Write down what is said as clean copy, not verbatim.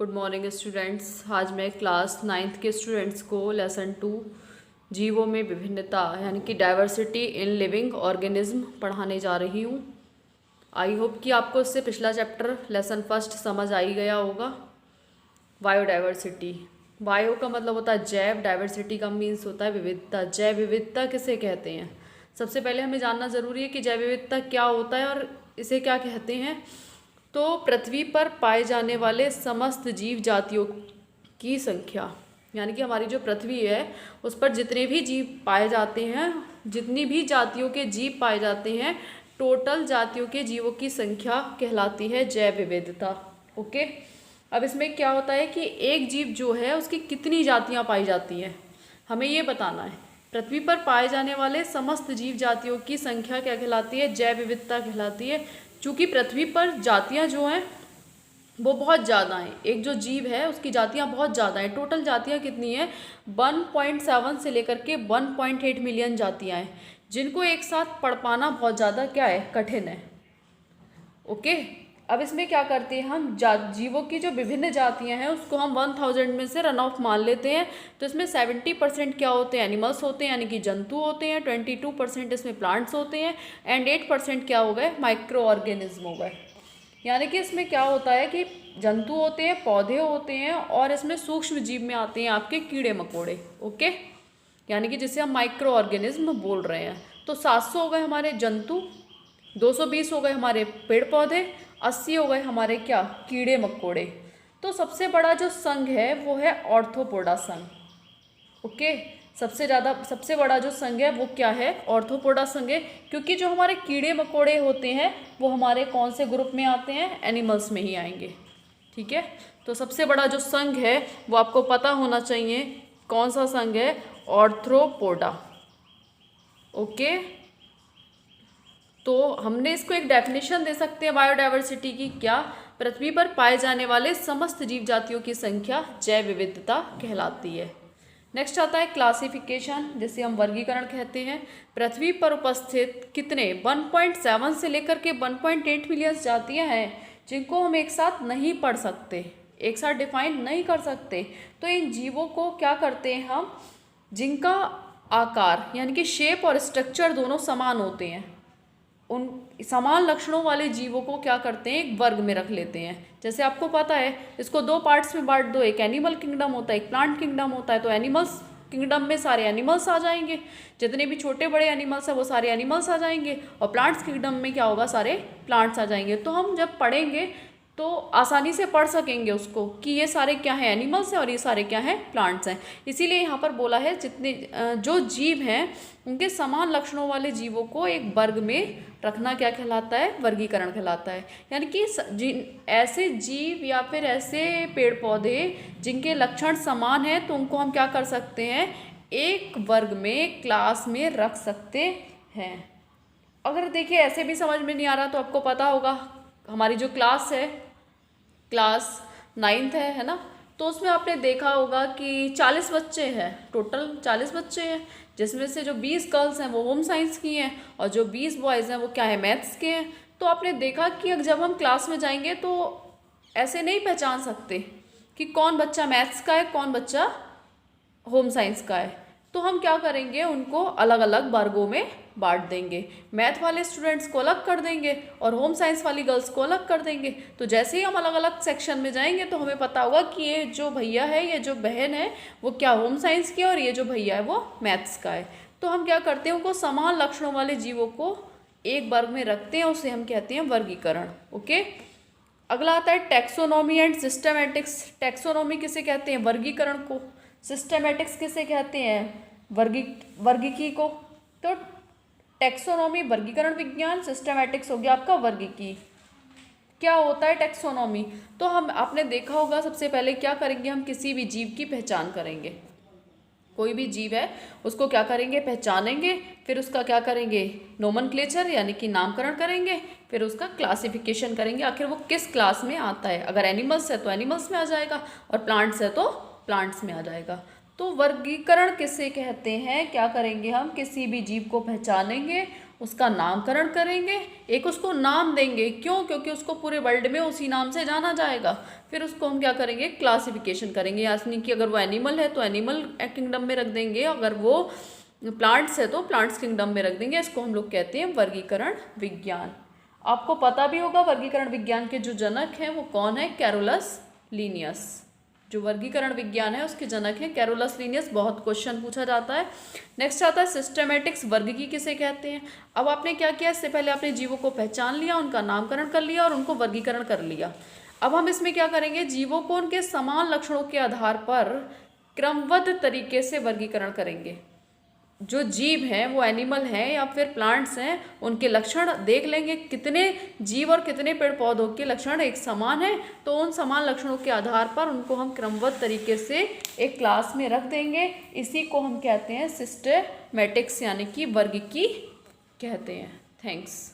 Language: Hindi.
Good morning students. आज मैं क्लास 9th के स्टूडेंट्स को लेसन 2 जीवों में विभिन्नता यानी कि डाइवर्सिटी इन लिविंग ऑर्गेनिज्म पढ़ाने जा रही हूँ। आई होप कि आपको इससे पिछला चैप्टर लेसन फर्स्ट समझ आ ही गया होगा। बायोडाइवर्सिटी, बायो का मतलब होता है जैव, डाइवर्सिटी का मीन्स होता है विविधता। जैव विविधता किसे कहते हैं? सबसे पहले हमें जानना ज़रूरी है कि जैव विविधता क्या होता है और इसे क्या कहते हैं। तो पृथ्वी पर पाए जाने वाले समस्त जीव जातियों की संख्या, यानी कि हमारी जो पृथ्वी है उस पर जितने भी जीव पाए जाते हैं, जितनी भी जातियों के जीव पाए जाते हैं, टोटल जातियों के जीवों की संख्या कहलाती है जैव विविधता। ओके, अब इसमें क्या होता है कि एक जीव जो है उसकी कितनी जातियां पाई जाती हैं, हमें ये बताना है। पृथ्वी पर पाए जाने वाले समस्त जीव जातियों की संख्या क्या कहलाती है? जैव विविधता कहलाती है। चूँकि पृथ्वी पर जातियां जो हैं वो बहुत ज़्यादा हैं, एक जो जीव है उसकी जातियां बहुत ज़्यादा हैं। टोटल जातियां कितनी हैं? 1.7 से लेकर के 1.8 मिलियन जातियां हैं, जिनको एक साथ पढ़ पाना बहुत ज़्यादा क्या है, कठिन है। ओके, अब इसमें क्या करते हैं हम, जीवों की जो विभिन्न जातियां हैं उसको हम 1000 में से रन ऑफ मान लेते हैं। तो इसमें 70% क्या होते हैं? एनिमल्स होते हैं, यानी कि जंतु होते हैं। 22% इसमें प्लांट्स होते हैं एंड 8% क्या हो गए? माइक्रो ऑर्गेनिज्म हो गए। यानी कि इसमें क्या होता है कि जंतु होते हैं, पौधे होते हैं और इसमें सूक्ष्म जीव में आते हैं आपके कीड़े मकोड़े। ओके, यानी कि जिसे हम माइक्रो ऑर्गेनिज्म बोल रहे हैं। तो 700 हो गए हमारे जंतु, 220 हो गए हमारे पेड़ पौधे, 80 हो गए हमारे क्या, कीड़े मकोड़े। तो सबसे बड़ा जो संघ है वो है ऑर्थोपोडा संघ। ओके, सबसे बड़ा जो संघ है वो क्या है? ऑर्थोपोडा संघ है, क्योंकि जो हमारे कीड़े मकोड़े होते हैं वो हमारे कौन से ग्रुप में आते हैं? एनिमल्स में ही आएंगे। ठीक है, तो सबसे बड़ा जो संघ है वो आपको पता होना चाहिए। कौन सा संघ है? ऑर्थ्रोपोडा। ओके, तो हमने इसको एक डेफिनेशन दे सकते हैं बायोडाइवर्सिटी की, क्या? पृथ्वी पर पाए जाने वाले समस्त जीव जातियों की संख्या जैव विविधता कहलाती है। नेक्स्ट आता है क्लासिफिकेशन, जिसे हम वर्गीकरण कहते हैं। पृथ्वी पर उपस्थित कितने 1.7 से लेकर के 1.8 मिलियन जातियां हैं जिनको हम एक साथ नहीं पढ़ सकते, एक साथ डिफाइन नहीं कर सकते। तो इन जीवों को क्या करते हैं हम, जिनका आकार यानी कि शेप और स्ट्रक्चर दोनों समान होते हैं, उन समान लक्षणों वाले जीवों को क्या करते हैं? एक वर्ग में रख लेते हैं। जैसे आपको पता है इसको 2 पार्ट्स में बांट दो, एक एनिमल किंगडम होता है, एक प्लांट किंगडम होता है। तो एनिमल्स किंगडम में सारे एनिमल्स आ जाएंगे, जितने भी छोटे बड़े एनिमल्स हैं वो सारे एनिमल्स आ जाएंगे, और प्लांट्स किंगडम में क्या होगा? सारे प्लांट्स आ जाएंगे। तो हम जब पढ़ेंगे तो आसानी से पढ़ सकेंगे उसको कि ये सारे क्या हैं? एनिमल्स हैं और ये सारे क्या हैं? प्लांट्स हैं। इसीलिए यहाँ पर बोला है जितने जो जीव हैं उनके समान लक्षणों वाले जीवों को एक वर्ग में रखना क्या कहलाता है? वर्गीकरण कहलाता है। यानी कि ऐसे जीव या फिर ऐसे पेड़ पौधे जिनके लक्षण समान हैं तो उनको हम क्या कर सकते हैं? एक वर्ग में, क्लास में रख सकते हैं। अगर देखिए ऐसे भी समझ में नहीं आ रहा तो आपको पता होगा हमारी जो क्लास है, क्लास 9th है ना, तो उसमें आपने देखा होगा कि 40 बच्चे हैं, टोटल 40 बच्चे हैं, जिसमें से जो 20 गर्ल्स हैं वो होम साइंस की हैं और जो 20 बॉयज़ हैं वो क्या है? मैथ्स के हैं। तो आपने देखा कि जब हम क्लास में जाएंगे तो ऐसे नहीं पहचान सकते कि कौन बच्चा मैथ्स का है, कौन बच्चा होम साइंस का है। तो हम क्या करेंगे? उनको अलग अलग वर्गों में बांट देंगे। मैथ वाले स्टूडेंट्स को अलग कर देंगे और होम साइंस वाली गर्ल्स को अलग कर देंगे। तो जैसे ही हम अलग अलग सेक्शन में जाएंगे तो हमें पता होगा कि ये जो भैया है, ये जो बहन है वो क्या होम साइंस की है और ये जो भैया है वो मैथ्स का है। तो हम क्या करते हैं? उनको समान लक्षणों वाले जीवों को एक वर्ग में रखते हैं, उसे हम कहते हैं वर्गीकरण। ओके, अगला आता है टैक्सोनॉमी एंड सिस्टमैटिक्स। टैक्सोनॉमी किसे कहते हैं? वर्गीकरण को। सिस्टमैटिक्स किसे कहते हैं? वर्गीकी को। तो टैक्सोनॉमी वर्गीकरण विज्ञान, सिस्टमैटिक्स हो गया आपका वर्गीकी। क्या होता है टैक्सोनॉमी? तो हम आपने देखा होगा सबसे पहले क्या करेंगे? हम किसी भी जीव की पहचान करेंगे। कोई भी जीव है उसको क्या करेंगे? पहचानेंगे। फिर उसका क्या करेंगे? नोमेनक्लेचर यानी कि नामकरण करेंगे। फिर उसका क्लासिफिकेशन करेंगे, आखिर वो किस क्लास में आता है। अगर एनिमल्स है तो एनिमल्स में आ जाएगा और प्लांट्स है तो प्लांट्स में आ जाएगा। तो वर्गीकरण किसे कहते हैं? क्या करेंगे हम? किसी भी जीव को पहचानेंगे, उसका नामकरण करेंगे, एक उसको नाम देंगे। क्यों? क्योंकि उसको पूरे वर्ल्ड में उसी नाम से जाना जाएगा। फिर उसको हम क्या करेंगे? क्लासिफिकेशन करेंगे, यानी कि अगर वो एनिमल है तो एनिमल किंगडम में रख देंगे, अगर वो प्लांट्स है तो प्लांट्स किंगडम में रख देंगे। इसको हम लोग कहते हैं वर्गीकरण विज्ञान। आपको पता भी होगा वर्गीकरण विज्ञान के जो जनक हैं वो कौन है? Carolus Linnaeus. जो वर्गीकरण विज्ञान है उसके जनक हैं कैरोलस लीनियस। बहुत क्वेश्चन पूछा जाता है। नेक्स्ट आता है सिस्टेमेटिक्स, वर्गीकी किसे कहते हैं। अब आपने क्या किया? इससे पहले आपने जीवों को पहचान लिया, उनका नामकरण कर लिया और उनको वर्गीकरण कर लिया। अब हम इसमें क्या करेंगे? जीवों को उनके समान लक्षणों के आधार पर क्रमबद्ध तरीके से वर्गीकरण करेंगे। जो जीव हैं वो एनिमल हैं या फिर प्लांट्स हैं, उनके लक्षण देख लेंगे, कितने जीव और कितने पेड़ पौधों के लक्षण एक समान है, तो उन समान लक्षणों के आधार पर उनको हम क्रमबद्ध तरीके से एक क्लास में रख देंगे। इसी को हम कहते हैं सिस्टेमेटिक्स यानी कि वर्गीकी कहते हैं। थैंक्स।